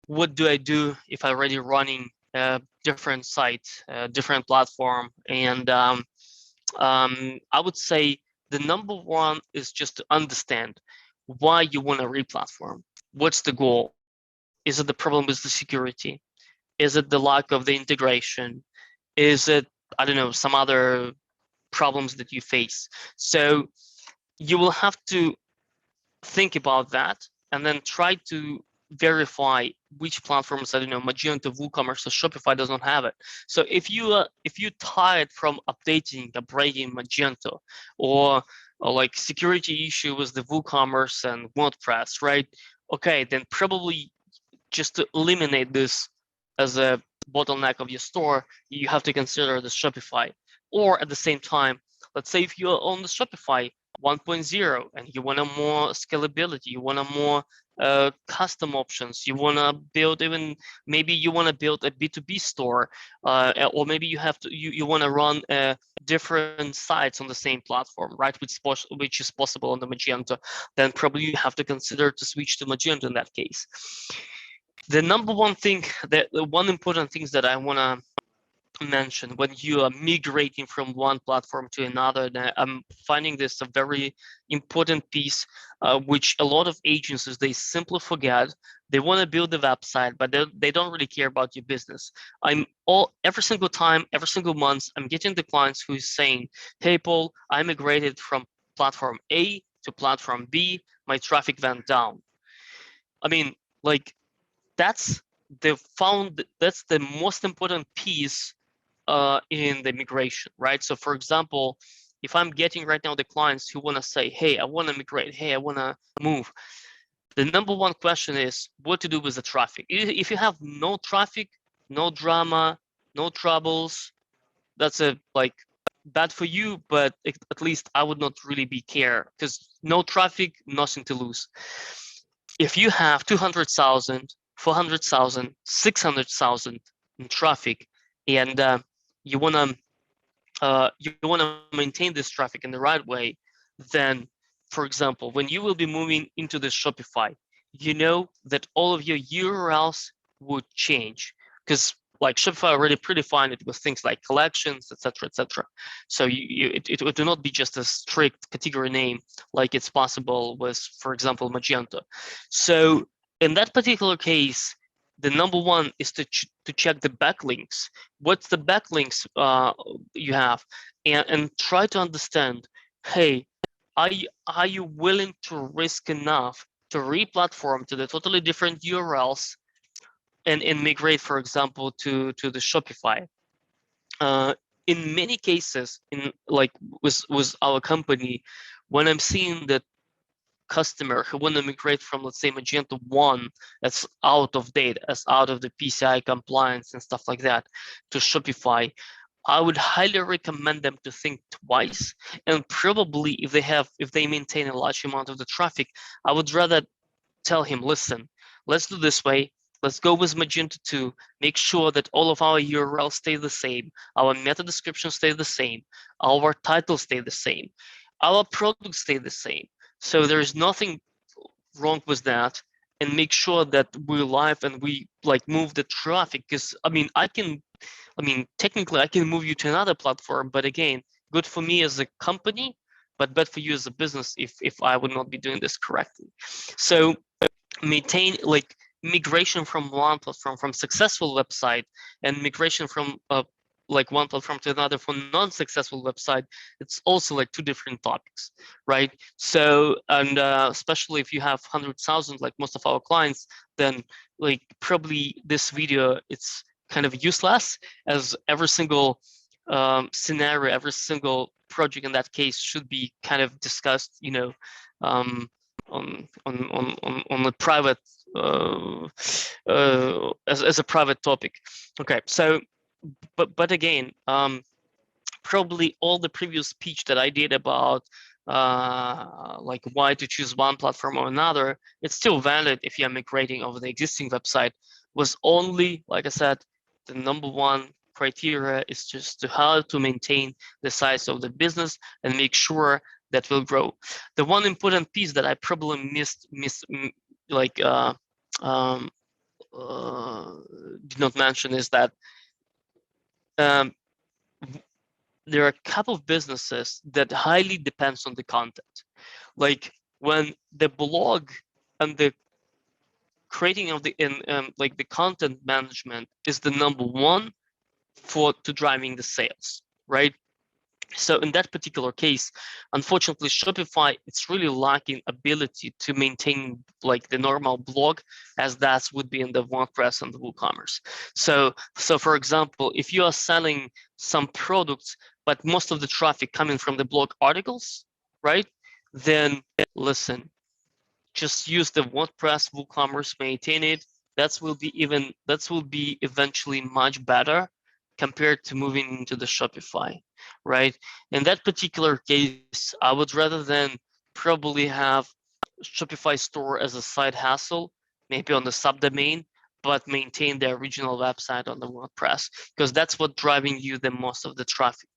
what do I do if I'm already running a different site, a different platform? And I would say the number one is just to understand why you want to replatform. What's the goal? Is it the problem with the security? Is it the lack of the integration? Is it, I don't know, some other problems that you face? So you will have to think about that and then try to verify which platforms, I don't know, Magento, WooCommerce, or Shopify does not have it. So if you're tired from updating, upgrading Magento, or like security issue with the WooCommerce and WordPress, right? Okay, then probably just to eliminate this as a bottleneck of your store, you have to consider the Shopify. Or at the same time, let's say if you're on the Shopify 1.0 and you want a more scalability, you want a more custom options, you want to build even, maybe you want to build a B2B store, or maybe you have to, you want to run different sites on the same platform, right? Which is possible on the Magento, then probably you have to consider to switch to Magento in that case. The number one thing, the one important things that I want to mention when you are migrating from one platform to another, I'm finding this a very important piece, which a lot of agencies, they simply forget. They want to build a website, but they don't really care about your business. Every single time, every single month, I'm getting the clients who is saying, hey, Paul, I migrated from platform A to platform B, my traffic went down. I mean, like, that's the most important piece in the migration, right? So for example, if I'm getting right now the clients who want to say, hey, I want to migrate, hey, I want to move, the number one question is what to do with the traffic. If you have no traffic, no drama, no troubles, that's bad for you, but at least I would not really be care, because no traffic, nothing to lose. If you have 200,000, 400,000, 600,000 in traffic, and you wanna maintain this traffic in the right way, then, for example, when you will be moving into the Shopify, you know that all of your URLs would change, because like Shopify already predefined it with things like collections, etc., etc. So it would not be just a strict category name like it's possible with, for example, Magento. So in that particular case, the number one is to check the backlinks. What's the backlinks you have, and try to understand, hey, are you willing to risk enough to re-platform to the totally different URLs and migrate, for example, to the Shopify? In many cases, in like with our company, when I'm seeing that customer who want to migrate from, let's say, Magento 1 that's out of date, as out of the PCI compliance and stuff like that, to Shopify, I would highly recommend them to think twice. And probably if they maintain a large amount of the traffic, I would rather tell him, listen, let's do this way. Let's go with Magento 2, make sure that all of our URLs stay the same, our meta description stay the same, our titles stay the same, our products stay the same. So there is nothing wrong with that, and make sure that we're live and we like move the traffic. Because I mean, technically I can move you to another platform, but again, good for me as a company, but bad for you as a business if I would not be doing this correctly. So maintain like migration from one platform, from successful website, and migration from like one platform to another for non-successful website, it's also like two different topics, right? So, and especially if you have 100,000 like most of our clients, then like probably this video, it's kind of useless, as every single scenario, every single project in that case should be kind of discussed, you know, on a private as a private topic. Okay, so but again, probably all the previous speech that I did about like why to choose one platform or another, it's still valid if you're migrating over the existing website. Was only, like I said, the number one criteria is just to how to maintain the size of the business and make sure that will grow. The one important piece that I probably did not mention is that um, there are a couple of businesses that highly depends on the content. Like when the blog and the creating of the like the content management is the number one to driving the sales, right? So in that particular case, unfortunately, Shopify, it's really lacking ability to maintain like the normal blog as that would be in the WordPress and the WooCommerce. So for example, if you are selling some products, but most of the traffic coming from the blog articles, right? Then listen, just use the WordPress, WooCommerce, maintain it. That will be eventually much better compared to moving into the Shopify, right? In that particular case, I would rather than probably have Shopify store as a side hustle, maybe on the subdomain, but maintain the original website on the WordPress because that's what driving you the most of the traffic.